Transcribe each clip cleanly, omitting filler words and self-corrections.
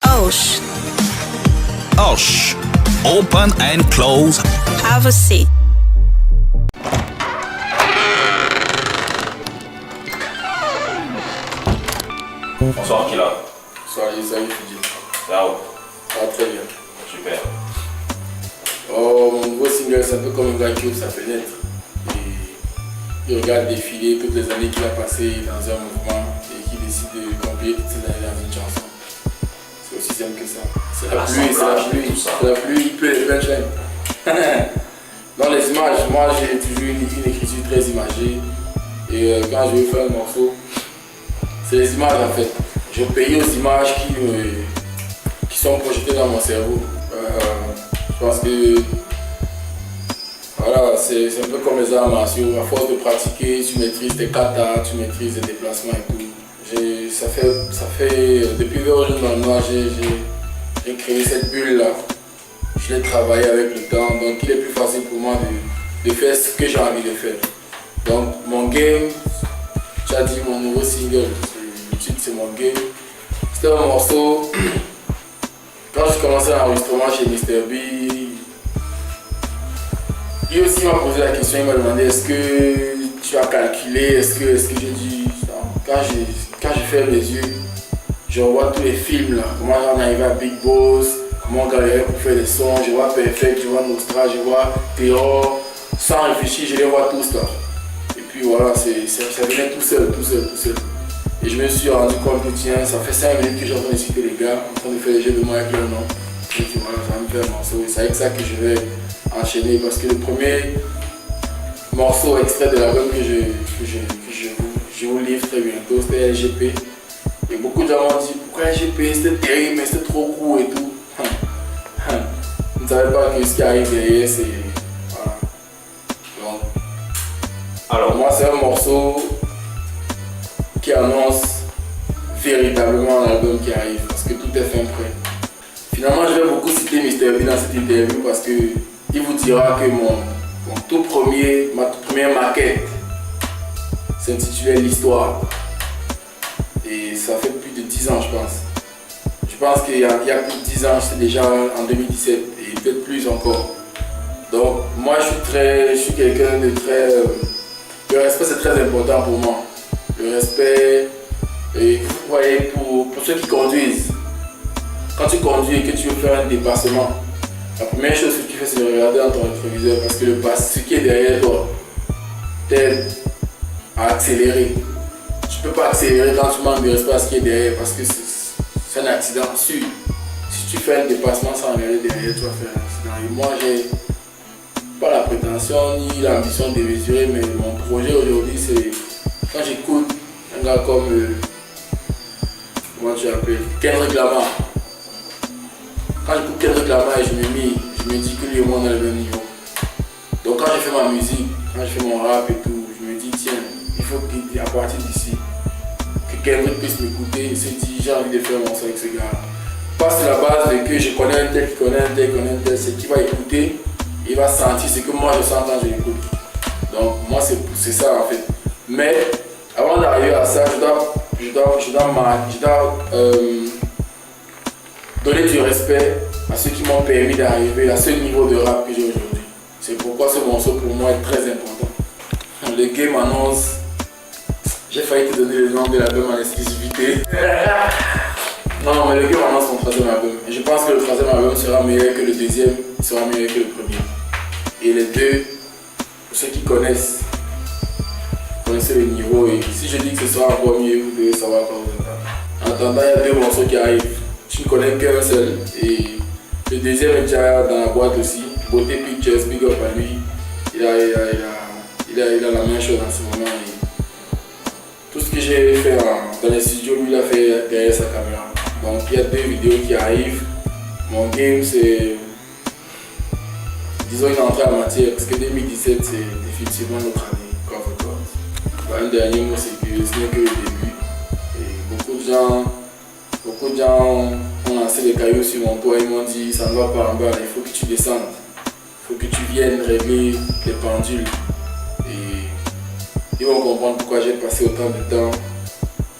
Osh. Osh. Open and close. Have a seat. Bonsoir Kila. Salut Fidji. Ça va? Ça va très bien. Super. Oh, mon nouveau single, c'est un peu comme un gars qui ouvre sa fenêtre. Et il regarde défiler toutes les années qu'il a passées dans un mouvement et qui décide de compiler toutes ces années dans une chanson. C'est aussi simple que ça. C'est la pluie, c'est la pluie, il pleut les punchlines. Dans les images, moi j'ai toujours une écriture très imagée. Et quand je veux faire un morceau, c'est les images en fait. Je paye aux images qui sont projetées dans mon cerveau. Je pense que voilà, c'est un peu comme les arts martiaux. À force de pratiquer, tu maîtrises tes katas, tu maîtrises les déplacements et tout. Ça fait depuis Virgin dans le noir, j'ai créé cette bulle là. Je l'ai travaillé avec le temps, donc il est plus facile pour moi de faire ce que j'ai envie de faire. Donc mon game, tu as dit mon nouveau single, le titre c'est mon game. C'était un morceau, quand je commençais l'enregistrement chez Mr. B, lui aussi m'a posé la question, il m'a demandé est-ce que tu as calculé, est-ce que j'ai dit, quand je ferme les yeux, je revois tous les films là, comment j'en arrivé à Big Boss, comment on galérait pour faire des sons, je vois Perfect, je vois Nostra, je vois Théor, sans réfléchir, je les vois tous là. Et puis voilà, ça venait tout seul. Et je me suis rendu compte que tiens, ça fait 5 minutes que j'ai en train de citer les gars, en train de faire les jeux de moi avec leur nom. Et puis voilà, ça va me faire un morceau. Et c'est avec ça que je vais enchaîner parce que le premier morceau extrait de l'album que je vous livre très bientôt, c'était LGP. Et beaucoup de gens m'ont dit pourquoi LGP, c'était terrible, mais c'était trop court et tout. Vous ne savez pas que ce qui arrive derrière, c'est. Voilà. Donc, alors, moi, c'est un morceau qui annonce véritablement l'album qui arrive parce que tout est fin prêt. Finalement, je vais beaucoup citer Mr. B dans cette interview parce qu'il vous dira que ma toute première maquette s'intitulait L'Histoire. Et ça fait plus de 10 ans, je pense. Je pense qu'il y a plus de 10 ans, c'était déjà en 2017 et peut-être plus encore. Donc, moi, je suis quelqu'un de très. Le respect, c'est très important pour moi. Le respect, et vous voyez, pour ceux qui conduisent, quand tu conduis et que tu veux faire un dépassement, la première chose que tu fais, c'est de regarder dans ton rétroviseur parce que ce qui est derrière toi t'aide à accélérer. Tu ne peux pas accélérer quand tu manques de respect à ce qui est derrière parce que c'est un accident sûr. Si tu fais un dépassement sans regarder derrière, tu vas faire un accident. Et moi, j'ai pas la prétention ni l'ambition de mesurer, mais mon projet aujourd'hui, c'est quand j'écoute un gars comme comment tu l'appelles, Kendrick Lamar. Quand j'écoute Kendrick Lamar et je me dis que lui et moi on a le même niveau. Donc quand je fais ma musique, quand je fais mon rap et tout, je me dis tiens, il faut qu'à partir d'ici, que Kendrick puisse m'écouter et se dire j'ai envie de faire mon son avec ce gars. Pas sur la base de que je connais un tel, qui connaît un tel, c'est qu'il va écouter, il va sentir ce que moi je sens quand je l'écoute. Donc moi c'est ça en fait. Mais avant d'arriver à ça, je dois donner du respect à ceux qui m'ont permis d'arriver à ce niveau de rap que j'ai aujourd'hui. C'est pourquoi ce morceau pour moi est très important. Le game annonce. J'ai failli te donner le nom de l'album en exclusivité. Non, mais le game annonce son troisième album. Et je pense que le troisième album sera meilleur que le deuxième, sera meilleur que le premier. Et les deux, pour ceux qui connaissent le niveau. Et si je dis que ce sera encore mieux, vous devez savoir quand vous êtes. En attendant, il y a deux morceaux qui arrivent. Je ne connais qu'un seul. Et le deuxième est déjà dans la boîte aussi. Beauté Pictures, big up à lui. Il a la même chose en ce moment. Et tout ce que j'ai fait dans les studios, lui, il a fait derrière sa caméra. Donc il y a deux vidéos qui arrivent. Mon game, c'est, disons, une entrée en matière. Parce que 2017, c'est définitivement notre année. Un dernier mot, c'est que ce n'est que le début. Et beaucoup de gens ont lancé des cailloux sur mon toit et m'ont dit ça ne va pas en bas, il faut que tu descendes. Il faut que tu viennes régler les pendules. Et ils vont comprendre pourquoi j'ai passé autant de temps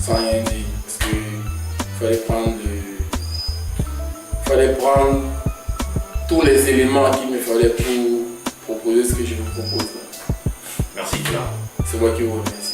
sans rien dire. fallait prendre tous les éléments qu'il me fallait pour proposer ce que je vous propose. Merci, Kila. C'est moi qui vous remercie.